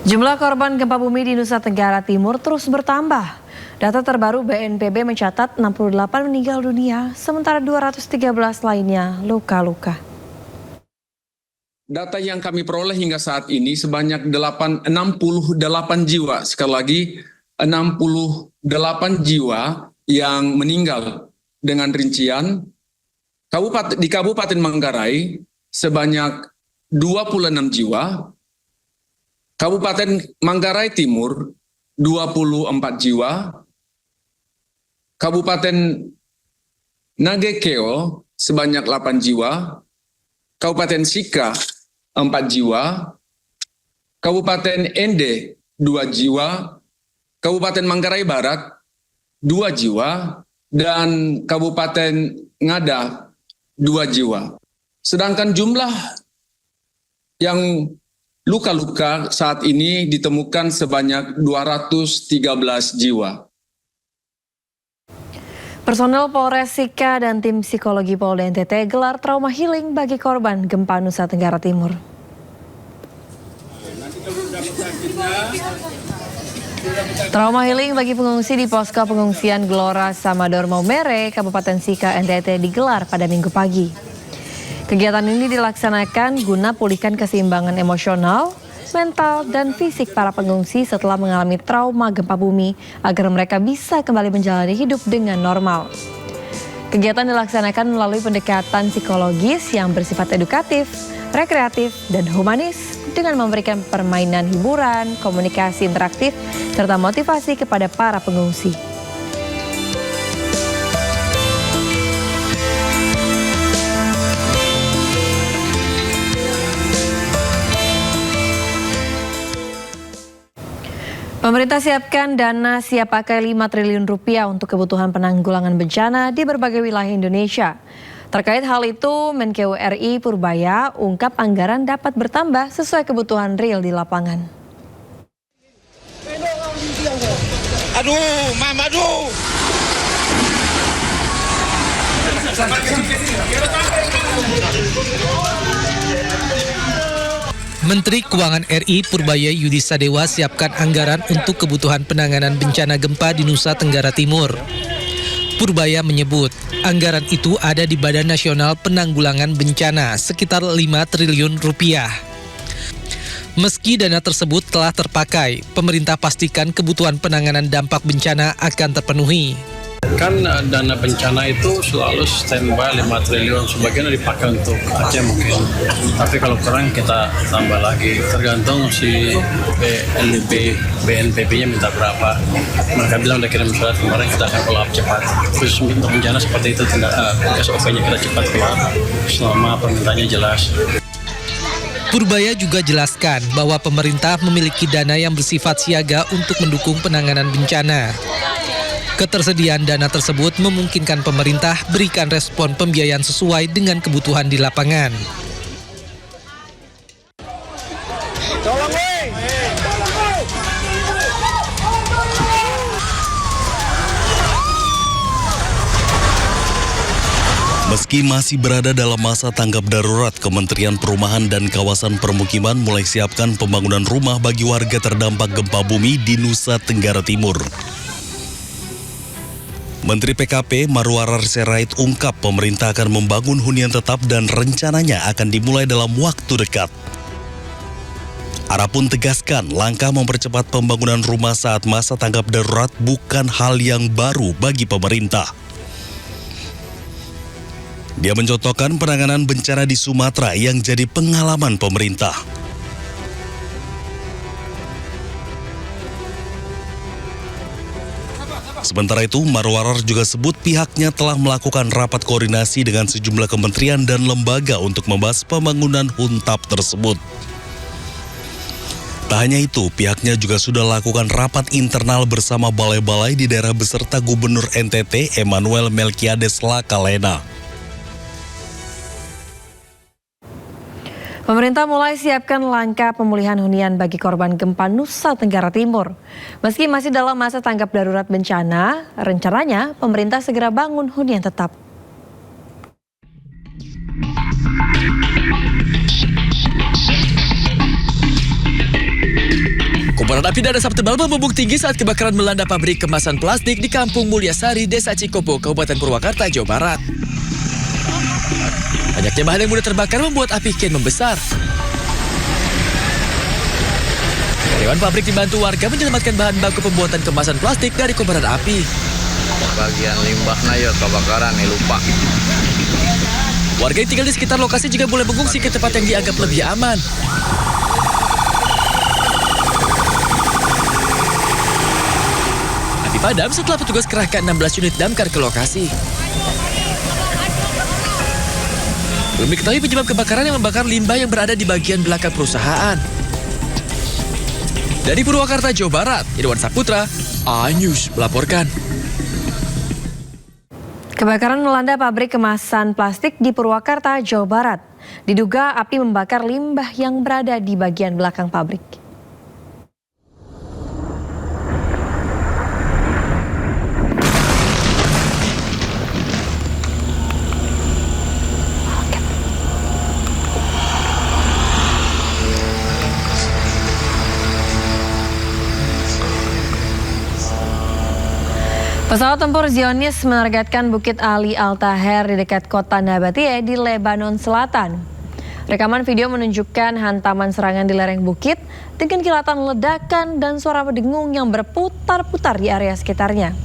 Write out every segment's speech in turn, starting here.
Jumlah korban gempa bumi di Nusa Tenggara Timur terus bertambah. Data terbaru BNPB mencatat 68 meninggal dunia, sementara 213 lainnya luka-luka. Data yang kami peroleh hingga saat ini sebanyak 68 jiwa. Sekali lagi, 68 jiwa yang meninggal dengan rincian di Kabupaten Manggarai sebanyak 26 jiwa, Kabupaten Manggarai Timur 24 jiwa, Kabupaten Nagekeo sebanyak 8 jiwa, Kabupaten Sika 4 jiwa, Kabupaten Ende 2 jiwa, Kabupaten Manggarai Barat 2 jiwa, dan Kabupaten Ngada 2 jiwa. Sedangkan jumlah yang luka-luka saat ini ditemukan sebanyak 213 jiwa. Personel Polres Sika dan tim psikologi Polda NTT gelar trauma healing bagi korban gempa Nusa Tenggara Timur. Trauma healing bagi pengungsi di posko pengungsian Gelora Samador Maumere, Kabupaten Sika, NTT digelar pada Minggu pagi. Kegiatan ini dilaksanakan guna pulihkan keseimbangan emosional, mental, dan fisik para pengungsi setelah mengalami trauma gempa bumi agar mereka bisa kembali menjalani hidup dengan normal. Kegiatan dilaksanakan melalui pendekatan psikologis yang bersifat edukatif, rekreatif, dan humanis dengan memberikan permainan hiburan, komunikasi interaktif, serta motivasi kepada para pengungsi. Pemerintah siapkan dana siap pakai 5 triliun rupiah untuk kebutuhan penanggulangan bencana di berbagai wilayah Indonesia. Terkait hal itu, Menkeu RI Purbaya ungkap anggaran dapat bertambah sesuai kebutuhan real di lapangan. Aduh, Mam, aduh. Menteri Keuangan RI Purbaya Yudi Sadewa siapkan anggaran untuk kebutuhan penanganan bencana gempa di Nusa Tenggara Timur. Purbaya menyebut, anggaran itu ada di Badan Nasional Penanggulangan Bencana sekitar 5 triliun rupiah. Meski dana tersebut telah terpakai, pemerintah pastikan kebutuhan penanganan dampak bencana akan terpenuhi. Kan dana bencana itu selalu standby 5 triliun, sebagian dipakai untuk Aceh mungkin. Tapi kalau kurang kita tambah lagi, tergantung si BNPB-nya minta berapa. Mereka bilang udah kirim surat kemarin, kita akan follow up cepat. Khusus untuk bencana seperti itu, SOP-nya kita cepat keluar selama permintaannya jelas. Purbaya juga jelaskan bahwa pemerintah memiliki dana yang bersifat siaga untuk mendukung penanganan bencana. Ketersediaan dana tersebut memungkinkan pemerintah berikan respon pembiayaan sesuai dengan kebutuhan di lapangan. Meski masih berada dalam masa tanggap darurat, Kementerian Perumahan dan Kawasan Permukiman mulai siapkan pembangunan rumah bagi warga terdampak gempa bumi di Nusa Tenggara Timur. Menteri PKP Marwarar Sirait ungkap pemerintah akan membangun hunian tetap dan rencananya akan dimulai dalam waktu dekat. Ara pun tegaskan langkah mempercepat pembangunan rumah saat masa tanggap darurat bukan hal yang baru bagi pemerintah. Dia mencontohkan penanganan bencana di Sumatera yang jadi pengalaman pemerintah. Sementara itu, Marwarar juga sebut pihaknya telah melakukan rapat koordinasi dengan sejumlah kementerian dan lembaga untuk membahas pembangunan huntap tersebut. Tak hanya itu, pihaknya juga sudah lakukan rapat internal bersama balai-balai di daerah beserta Gubernur NTT Emmanuel Melkiades Lakalena. Pemerintah mulai siapkan langkah pemulihan hunian bagi korban gempa Nusa Tenggara Timur. Meski masih dalam masa tanggap darurat bencana, rencananya pemerintah segera bangun hunian tetap. Kobaran api dan asap tebal membumbung tinggi saat kebakaran melanda pabrik kemasan plastik di Kampung Mulyasari, Desa Cikopo, Kabupaten Purwakarta, Jawa Barat. Banyaknya bahan yang mudah terbakar membuat api kian membesar. Karyawan pabrik dibantu warga menyelamatkan bahan baku pembuatan kemasan plastik dari kobaran api. Bagian limbahnya ya kebakaran lupa. Warga yang tinggal di sekitar lokasi juga boleh mengungsi ke tempat yang dianggap lebih aman. Api padam setelah petugas kerahkan 16 unit damkar ke lokasi. Belum diketahui penyebab kebakaran yang membakar limbah yang berada di bagian belakang perusahaan. Dari Purwakarta, Jawa Barat, Irwan Saputra, iNews melaporkan. Kebakaran melanda pabrik kemasan plastik di Purwakarta, Jawa Barat. Diduga api membakar limbah yang berada di bagian belakang pabrik. Pesawat tempur Zionis menargetkan Bukit Ali Al-Taher di dekat kota Nabatie di Lebanon Selatan. Rekaman video menunjukkan hantaman serangan di lereng bukit dengan kilatan ledakan dan suara berdengung yang berputar-putar di area sekitarnya.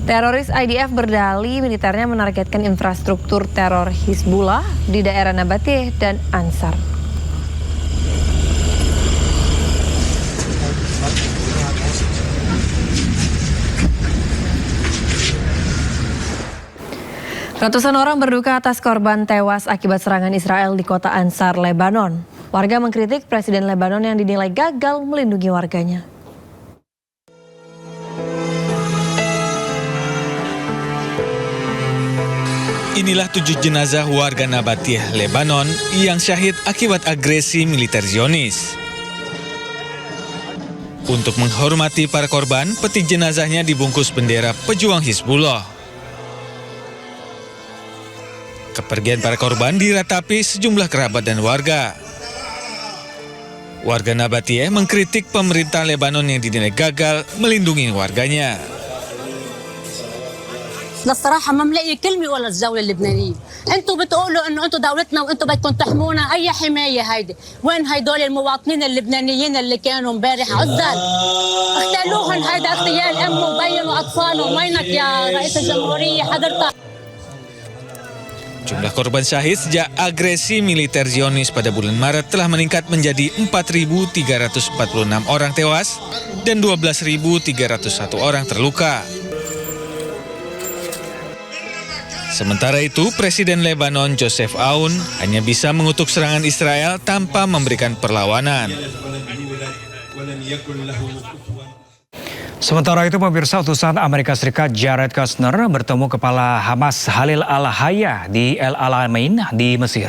Teroris IDF berdalih militernya menargetkan infrastruktur teror Hizbullah di daerah Nabatie dan Ansar. Ratusan orang berduka atas korban tewas akibat serangan Israel di kota Ansar, Lebanon. Warga mengkritik Presiden Lebanon yang dinilai gagal melindungi warganya. Inilah 7 jenazah warga Nabatie, Lebanon yang syahid akibat agresi militer Zionis. Untuk menghormati para korban, peti jenazahnya dibungkus bendera pejuang Hizbullah. Kepergian para korban diratapi sejumlah kerabat dan warga. Warga Nabatie mengkritik pemerintah Lebanon yang dinilai gagal melindungi warganya. للصراحة ما ملاقي كلمة ولا الدولة اللبنانية، انتم بتقولوا انه انتم دولتنا وانتم بدكم تحمونا، اي حماية هيدي؟ وين هيدول المواطنين اللبنانيين اللي كانوا امبارح عزل؟ اغتالوهم، هيدا اغتيال ام وبين واطفالهم، وينك يا رئيس الجمهورية حضرتك؟ Jumlah korban syahid sejak agresi militer Zionis pada bulan Maret telah meningkat menjadi 4.346 orang tewas dan 12.301 orang terluka. Sementara itu, Presiden Lebanon Joseph Aoun hanya bisa mengutuk serangan Israel tanpa memberikan perlawanan. Sementara itu, pemirsa, utusan Amerika Serikat Jared Kushner bertemu Kepala Hamas Khalil Al-Hayya di El Alamein di Mesir.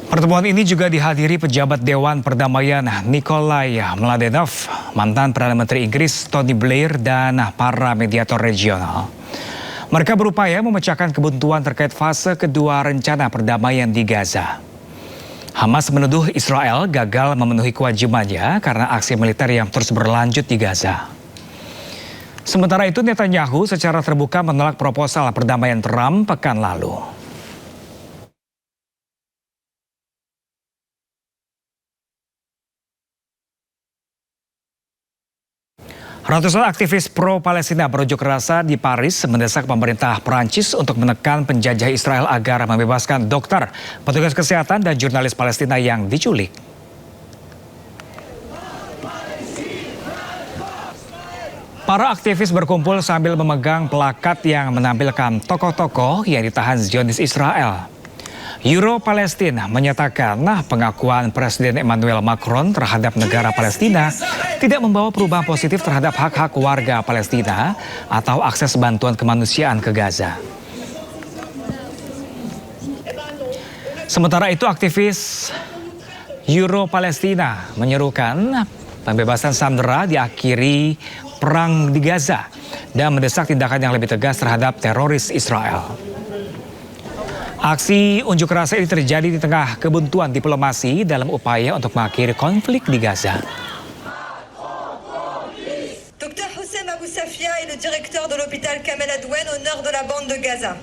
Pertemuan ini juga dihadiri pejabat Dewan Perdamaian Nikolai Mladenov, mantan Perdana Menteri Inggris Tony Blair, dan para mediator regional. Mereka berupaya memecahkan kebuntuan terkait fase kedua rencana perdamaian di Gaza. Hamas menuduh Israel gagal memenuhi kewajibannya karena aksi militer yang terus berlanjut di Gaza. Sementara itu, Netanyahu secara terbuka menolak proposal perdamaian Trump pekan lalu. Ratusan aktivis pro-Palestina berunjuk rasa di Paris mendesak pemerintah Prancis untuk menekan penjajah Israel agar membebaskan dokter, petugas kesehatan, dan jurnalis Palestina yang diculik. Para aktivis berkumpul sambil memegang plakat yang menampilkan tokoh-tokoh yang ditahan Zionis Israel. Euro-Palestina menyatakan pengakuan Presiden Emmanuel Macron terhadap negara Palestina tidak membawa perubahan positif terhadap hak-hak warga Palestina atau akses bantuan kemanusiaan ke Gaza. Sementara itu, aktivis Euro-Palestina menyerukan pembebasan sandera diakhiri perang di Gaza dan mendesak tindakan yang lebih tegas terhadap teroris Israel. Aksi unjuk rasa ini terjadi di tengah kebuntuan diplomasi dalam upaya untuk mengakhiri konflik di Gaza. Dr Houssem Abou Safia est le directeur de l'hôpital Kamel Adwen au nord de la bande de Gaza.